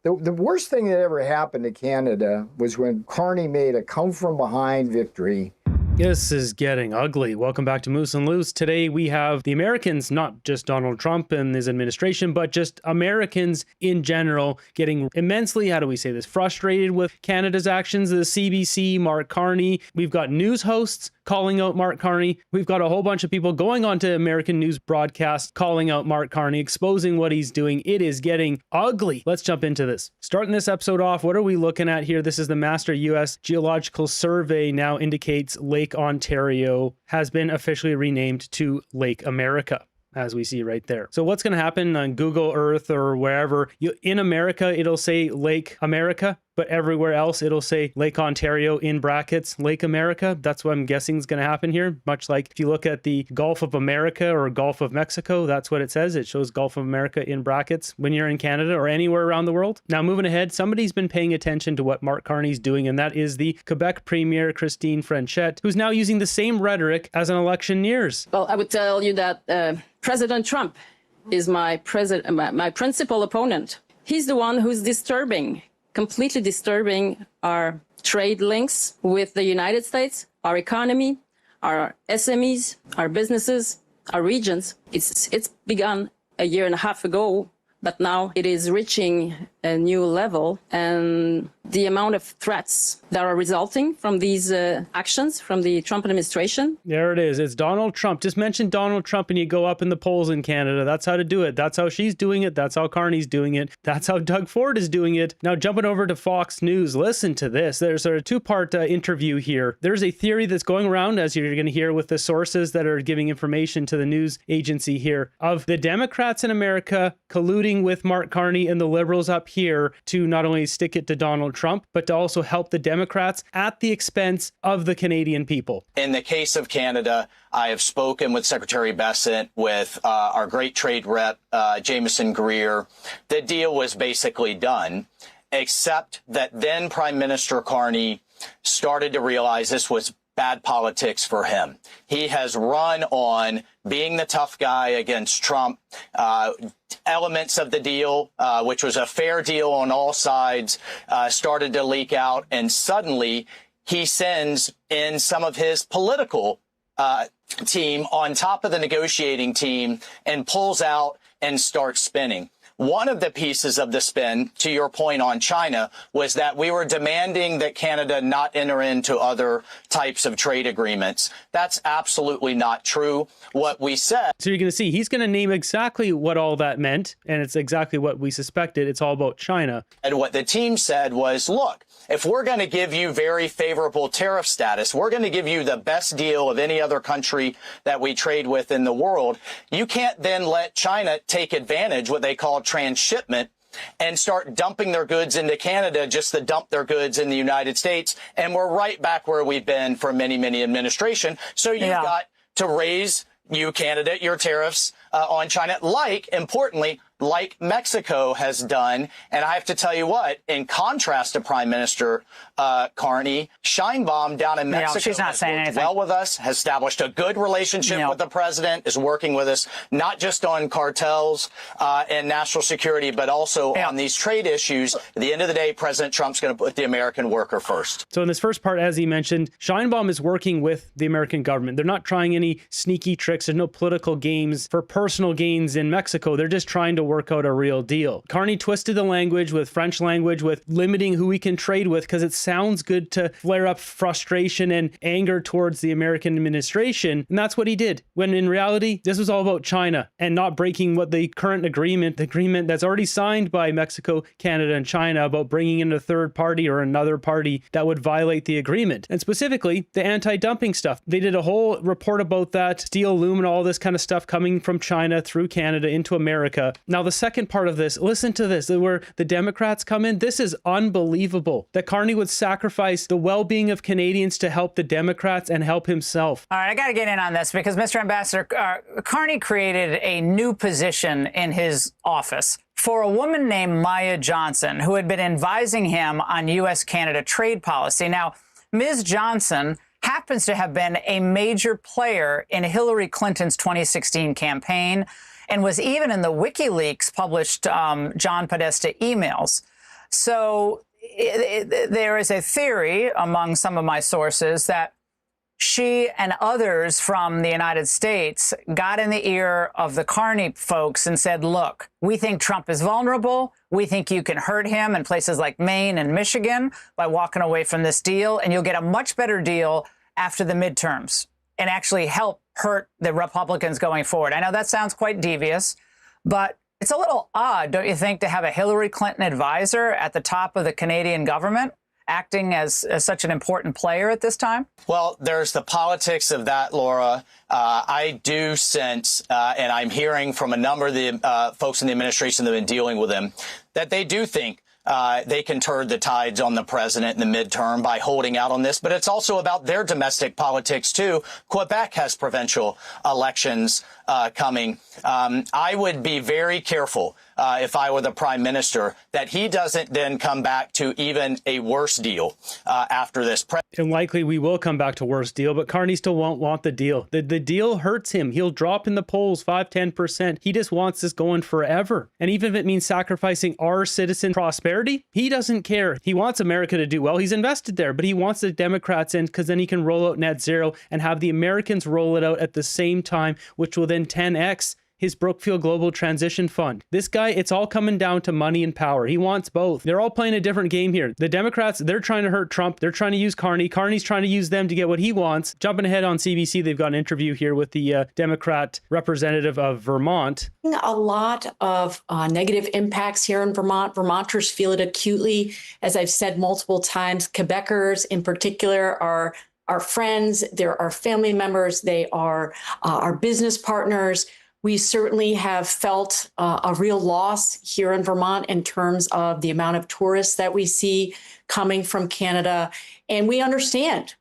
The worst thing that ever happened to Canada was when Carney made a come-from-behind victory. This is getting ugly. Welcome back to Moose and Loose. Today we have the Americans, not just Donald Trump and his administration, but just Americans in general getting immensely, how do we say this, frustrated with Canada's actions. The CBC, Mark Carney. We've got news hosts calling out Mark Carney. We've got a whole bunch of people going onto American news broadcasts calling out Mark Carney, exposing what he's doing. It is getting ugly. Let's jump into this. Starting this episode off, what are we looking at here? This is the Master U.S. Geological Survey now indicates Lake Ontario has been officially renamed to Lake America, as we see right there. So what's going to happen on Google Earth or wherever, in America, it'll say Lake America, but everywhere else, it'll say Lake Ontario in brackets, Lake America. That's what I'm guessing is going to happen here. Much like if you look at the Gulf of America or Gulf of Mexico, that's what it says. It shows Gulf of America in brackets when you're in Canada or anywhere around the world. Now, moving ahead, somebody's been paying attention to what Mark Carney's doing, and that is the Quebec Premier Christine Franchette, who's now using the same rhetoric as an election nears. Well, I would tell you that President Trump is my principal opponent. He's the one who's completely disturbing our trade links with the United States, our economy, our SMEs, our businesses, our regions. It's begun a year and a half ago, but now it is reaching a new level, and the amount of threats that are resulting from these actions from the Trump administration. There it is. It's Donald Trump. Just mention Donald Trump and you go up in the polls in Canada. That's how to do it. That's how she's doing it. That's how Carney's doing it. That's how Doug Ford is doing it. Now, jumping over to Fox News, listen to this. There's a two-part interview here. There's a theory that's going around, as you're going to hear with the sources that are giving information to the news agency here, of the Democrats in America colluding with Mark Carney and the liberals up here to not only stick it to Donald Trump, but to also help the Democrats at the expense of the Canadian people. In the case of Canada, I have spoken with Secretary Dissent, with our great trade rep, Jameson Greer. The deal was basically done, except that then Prime Minister Carney started to realize this was bad politics for him. He has run on being the tough guy against Trump. Elements of the deal, which was a fair deal on all sides, started to leak out. And suddenly he sends in some of his political team on top of the negotiating team and pulls out and starts spinning. One of the pieces of the spin, to your point on China, was that we were demanding that Canada not enter into other types of trade agreements. That's absolutely not true. What we said. So you're going to see he's going to name exactly what all that meant, and it's exactly what we suspected. It's all about China. And what the team said was, look, if we're going to give you very favorable tariff status, we're going to give you the best deal of any other country that we trade with in the world. You can't then let China take advantage, what they call transshipment, and start dumping their goods into Canada just to dump their goods in the United States. And we're right back where we've been for many, many administration. So you've got to raise, Canada, your tariffs on China, importantly, like Mexico has done. And I have to tell you what, in contrast to Prime Minister Carney, Sheinbaum down in Mexico she's not saying anything. Well with us, has established a good relationship with the president, is working with us, not just on cartels and national security, but also on these trade issues. At the end of the day, President Trump's going to put the American worker first. So in this first part, as he mentioned, Sheinbaum is working with the American government. They're not trying any sneaky tricks. There's no political games for personal gains in Mexico. They're just trying to work out a real deal. Carney twisted the language with French language, with limiting who we can trade with, because it sounds good to flare up frustration and anger towards the American administration. And that's what he did. When in reality, this was all about China and not breaking what the current agreement, the agreement that's already signed by Mexico, Canada, and China about bringing in a third party or another party that would violate the agreement. And specifically, the anti-dumping stuff. They did a whole report about that, steel, aluminum, all this kind of stuff coming from China through Canada into America. Now, the second part of this, listen to this, where the Democrats come in. This is unbelievable that Carney would sacrifice the well-being of Canadians to help the Democrats and help himself. All right, I got to get in on this because, Mr. Ambassador, Carney created a new position in his office for a woman named Maya Johnson, who had been advising him on U.S.-Canada trade policy. Now, Ms. Johnson happens to have been a major player in Hillary Clinton's 2016 campaign and was even in the WikiLeaks published John Podesta emails. So there is a theory among some of my sources that she and others from the United States got in the ear of the Carney folks and said, look, we think Trump is vulnerable. We think you can hurt him in places like Maine and Michigan by walking away from this deal, and you'll get a much better deal after the midterms and actually help hurt the Republicans going forward. I know that sounds quite devious, but it's a little odd, don't you think, to have a Hillary Clinton advisor at the top of the Canadian government acting as such an important player at this time? Well, there's the politics of that, Laura. I do sense, and I'm hearing from a number of the folks in the administration that have been dealing with him, that they do think they can turn the tides on the president in the midterm by holding out on this. But it's also about their domestic politics, too. Quebec has provincial elections coming. I would be very careful if I were the prime minister that he doesn't then come back to even a worse deal after this. And likely we will come back to worse deal, but Carney still won't want the deal. The deal hurts him. He'll drop in the polls 5-10%. He just wants this going forever. And even if it means sacrificing our citizen prosperity, he doesn't care. He wants America to do well. He's invested there, but he wants the Democrats in because then he can roll out net zero and have the Americans roll it out at the same time, which will then 10x his Brookfield Global Transition Fund. This guy, it's all coming down to money and power. He wants both. They're all playing a different game here. The Democrats, they're trying to hurt Trump. They're trying to use Carney. Carney's trying to use them to get what he wants. Jumping ahead on CBC, they've got an interview here with the Democrat representative of Vermont. A lot of negative impacts here in Vermont. Vermonters feel it acutely. As I've said multiple times, Quebecers in particular are our friends. They're our family members. They are our business partners. We certainly have felt a real loss here in Vermont in terms of the amount of tourists that we see coming from Canada. And we understand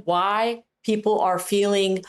why people are feeling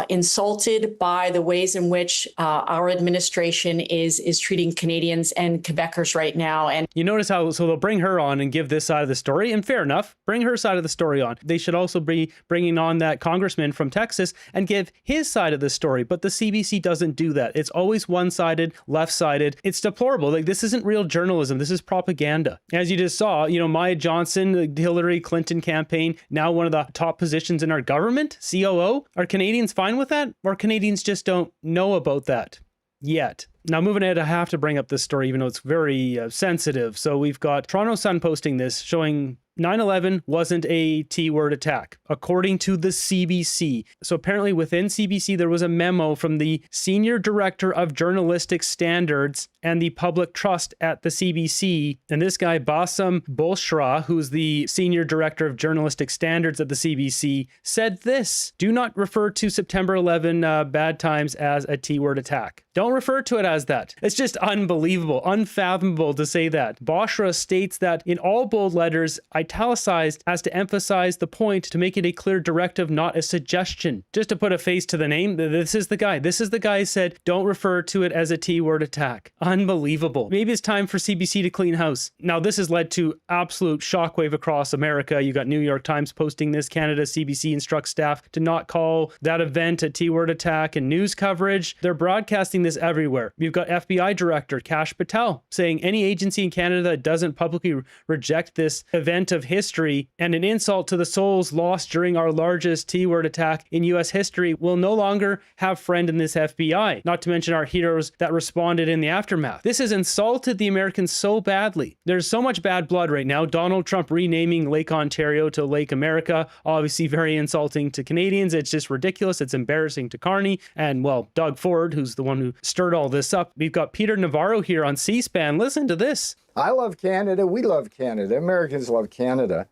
insulted by the ways in which our administration is treating Canadians and Quebecers right now. And you notice how, so they'll bring her on and give this side of the story, and fair enough, bring her side of the story on. They should also be bringing on that congressman from Texas and give his side of the story, but the CBC doesn't do that. It's always one-sided, left-sided. It's deplorable. Like, this isn't real journalism. This is propaganda. As you just saw, Maya Johnson, the Hillary Clinton campaign, now one of the top positions in our government, COO. Are Canadians fine with that, or Canadians just don't know about that yet? Now, moving ahead, I have to bring up this story, even though it's very sensitive. So we've got Toronto Sun posting this, showing 9/11 wasn't a T-word attack, according to the CBC. So apparently within CBC, there was a memo from the Senior Director of Journalistic Standards and the Public Trust at the CBC. And this guy, Bassam Bolshra, who's the Senior Director of Journalistic Standards at the CBC, said this: do not refer to September 11 bad times as a T-word attack. Don't refer to it as that. It's just unbelievable, unfathomable to say that. Bolshra states that in all bold letters, italicized, as to emphasize the point, to make it a clear directive, not a suggestion. Just to put a face to the name, this is the guy. This is the guy who said, don't refer to it as a T-word attack. Unbelievable. Maybe it's time for CBC to clean house. Now, this has led to absolute shockwave across America. You got New York Times posting this. Canada CBC instructs staff to not call that event a T-word attack, and news coverage. They're broadcasting this everywhere. You've got FBI Director Kash Patel saying any agency in Canada that doesn't publicly reject this event of history and an insult to the souls lost during our largest T-word attack in U.S. history will no longer have friend in this FBI. Not to mention our heroes that responded in the aftermath. This has insulted the Americans so badly. There's so much bad blood right now. Donald Trump renaming Lake Ontario to Lake America, obviously very insulting to Canadians. It's just ridiculous. It's embarrassing to Carney and, well, Doug Ford, who's the one who stirred all this up. We've got Peter Navarro here on C-SPAN. Listen to this. I love Canada. We love Canada. Americans love Canada.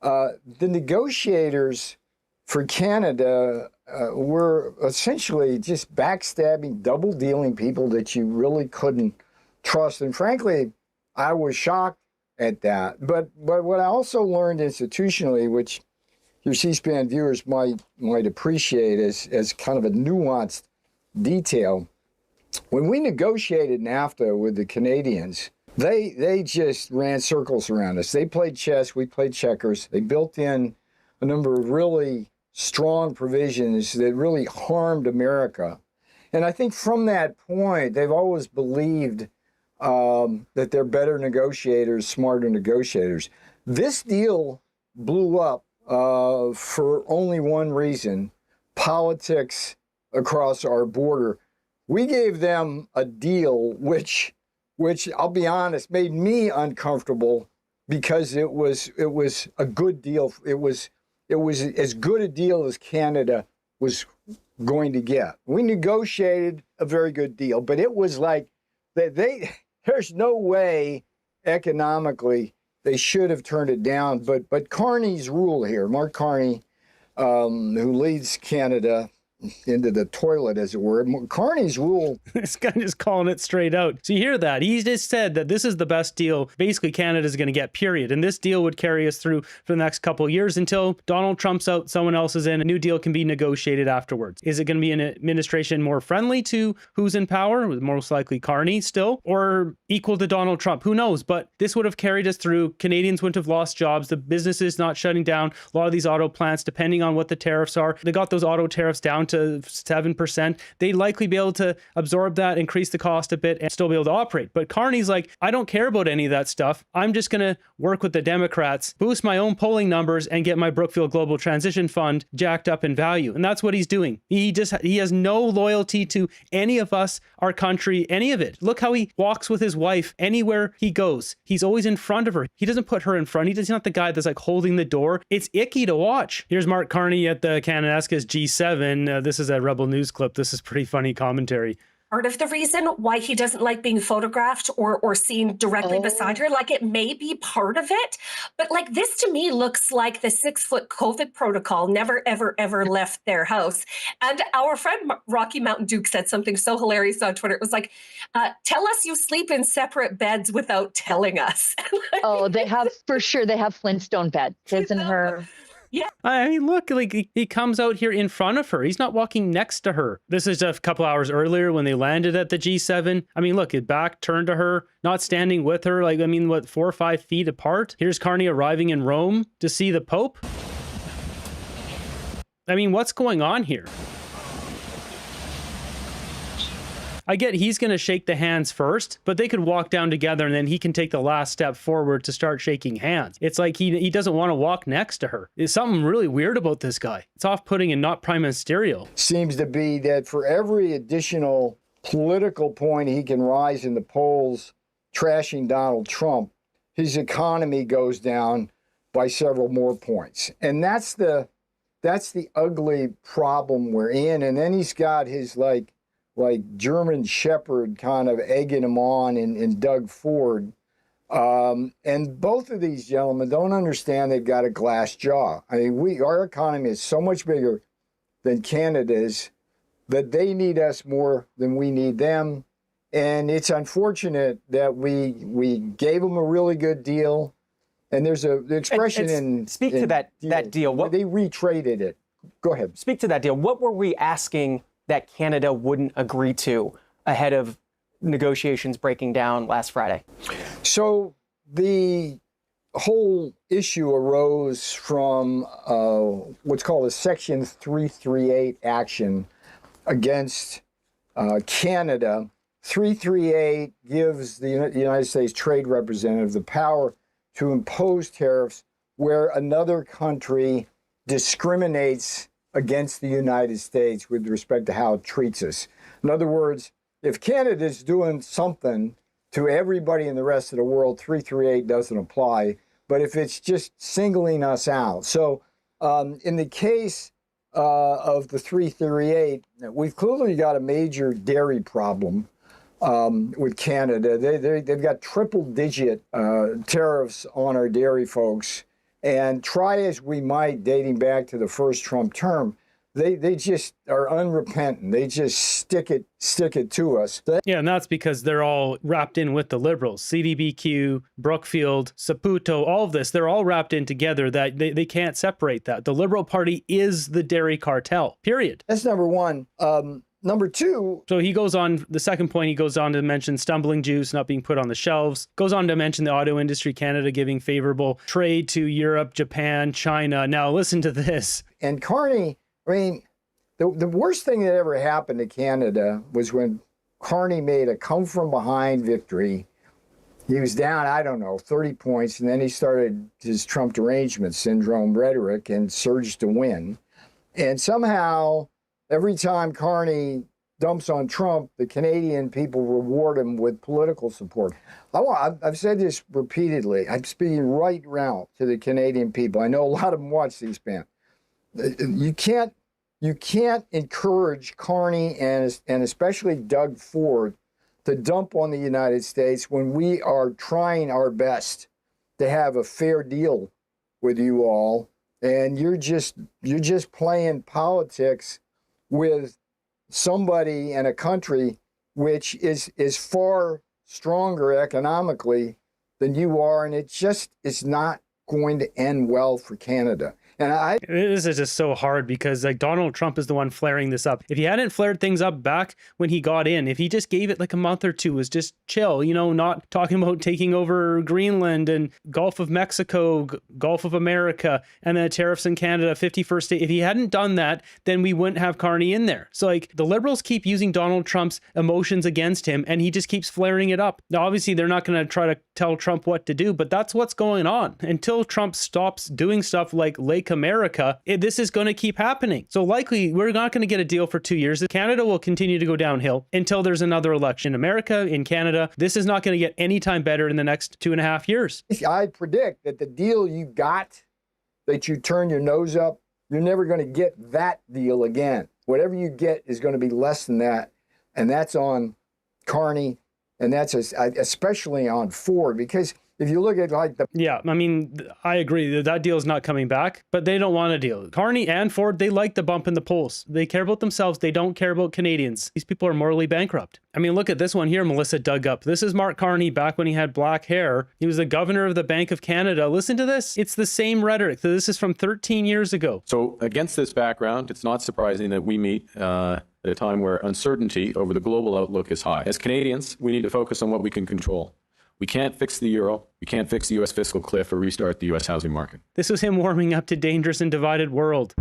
The negotiators for Canada were essentially just backstabbing, double-dealing people that you really couldn't trust. And frankly, I was shocked at that. But what I also learned institutionally, which your C-SPAN viewers might appreciate as kind of a nuanced detail, when we negotiated NAFTA with the Canadians, they just ran circles around us. They played chess, we played checkers. They built in a number of really strong provisions that really harmed America. And I think from that point, they've always believed that they're better negotiators, smarter negotiators. This deal blew up for only one reason: politics across our border. We gave them a deal which I'll be honest, made me uncomfortable, because it was a good deal. It was as good a deal as Canada was going to get. We negotiated a very good deal, but it was like there's no way economically they should have turned it down. But Carney's rule here, Mark Carney, who leads Canada into the toilet, as it were. Carney's rule. This guy is calling it straight out. So you hear that? He just said that this is the best deal basically Canada's going to get, period. And this deal would carry us through for the next couple of years until Donald Trump's out, someone else is in, a new deal can be negotiated afterwards. Is it going to be an administration more friendly to who's in power? Most likely Carney still, or equal to Donald Trump? Who knows? But this would have carried us through. Canadians wouldn't have lost jobs. The businesses not shutting down. A lot of these auto plants, depending on what the tariffs are, they got those auto tariffs down to 7%. They'd likely be able to absorb that, increase the cost a bit, and still be able to operate. But Carney's like, I don't care about any of that stuff. I'm just going to work with the Democrats, boost my own polling numbers, and get my Brookfield Global Transition Fund jacked up in value. And that's what he's doing. He has no loyalty to any of us, our country, any of it. Look how he walks with his wife anywhere he goes. He's always in front of her. He doesn't put her in front. He's not the guy that's like holding the door. It's icky to watch. Here's Mark Carney at the Kananaskis G7. This is a Rebel News clip. This is pretty funny commentary. Part of the reason why he doesn't like being photographed or seen directly beside her. Like, it may be part of it, but like, this to me looks like the 6-foot COVID protocol never, ever, ever left their house. And our friend Rocky Mountain Duke said something so hilarious on Twitter. It was like, tell us you sleep in separate beds without telling us. Oh, they have, for sure. They have Flintstone beds. His and her. Yeah. I mean, look, like he comes out here in front of her. He's not walking next to her. This is a couple hours earlier when they landed at the G7. I mean, look, his back turned to her, not standing with her. Like, I mean, what, 4 or 5 feet apart? Here's Carney arriving in Rome to see the Pope. I mean, what's going on here? I get he's going to shake the hands first, but they could walk down together and then he can take the last step forward to start shaking hands. It's like he doesn't want to walk next to her. There's something really weird about this guy. It's off-putting and not prime ministerial. Seems to be that for every additional political point he can rise in the polls trashing Donald Trump, his economy goes down by several more points. And that's the ugly problem we're in. And then he's got his like German Shepherd kind of egging him on in Doug Ford. And both of these gentlemen don't understand they've got a glass jaw. I mean, our economy is so much bigger than Canada's that they need us more than we need them. And it's unfortunate that we gave them a really good deal. And there's the expression speak to that deal. What they retraded it. Go ahead. Speak to that deal. What were we asking that Canada wouldn't agree to ahead of negotiations breaking down last Friday? So the whole issue arose from what's called a Section 338 action against Canada. 338 gives the United States Trade Representative the power to impose tariffs where another country discriminates against the United States with respect to how it treats us. In other words, if Canada's doing something to everybody in the rest of the world, 338 doesn't apply. But if it's just singling us out. So in the case of the 338, we've clearly got a major dairy problem with Canada. They've got triple-digit tariffs on our dairy folks. And try as we might, dating back to the first Trump term, they just are unrepentant. They just stick it to us. Yeah, and that's because they're all wrapped in with the liberals. CDBQ, Brookfield, Saputo, all of this, they're all wrapped in together that they can't separate that. The Liberal Party is the dairy cartel, period. That's number one. Number two. So he goes on, the second point, he goes on to mention stumbling juice not being put on the shelves. Goes on to mention the auto industry, Canada giving favorable trade to Europe, Japan, China. Now listen to this. And Carney, I mean, the worst thing that ever happened to Canada was when Carney made a come-from-behind victory. He was down, I don't know, 30 points, and then he started his Trump derangement syndrome rhetoric and surged to win. And somehow, every time Carney dumps on Trump, the Canadian people reward him with political support. I've said this repeatedly. I'm speaking right now to the Canadian people. I know a lot of them watch C-SPAN. You can't encourage Carney and especially Doug Ford to dump on the United States when we are trying our best to have a fair deal with you all, and you're just playing politics with somebody in a country which is far stronger economically than you are, and it's not going to end well for Canada. And this is just so hard because like Donald Trump is the one flaring this up. If he hadn't flared things up back when he got in, if he just gave it like a month or two, was just chill, you know, not talking about taking over Greenland and Gulf of Mexico, Gulf of America, and then tariffs in Canada, 51st state. If he hadn't done that, then we wouldn't have Carney in there. So like the Liberals keep using Donald Trump's emotions against him, and he just keeps flaring it up. Now, obviously, they're not going to try to tell Trump what to do, but that's what's going on. Until Trump stops doing stuff like Lake America, this is going to keep happening. So likely we're not going to get a deal for 2 years. Canada will continue to go downhill until there's another election. America, in Canada, this is not going to get any time better in the next 2.5 years. I predict that the deal you got, that you turn your nose up, you're never going to get that deal again. Whatever you get is going to be less than that. And that's on Carney, and that's especially on Ford, because if you look at like the... Yeah, I mean, I agree that deal is not coming back, but they don't want a deal. Carney and Ford, they like the bump in the polls. They care about themselves. They don't care about Canadians. These people are morally bankrupt. I mean, look at this one here Melissa dug up. This is Mark Carney back when he had black hair. He was the governor of the Bank of Canada. Listen to this. It's the same rhetoric. So this is from 13 years ago. So against this background, it's not surprising that we meet at a time where uncertainty over the global outlook is high. As Canadians, we need to focus on what we can control. We can't fix the euro. We can't fix the U.S. fiscal cliff or restart the U.S. housing market. This was him warming up to dangerous and divided world.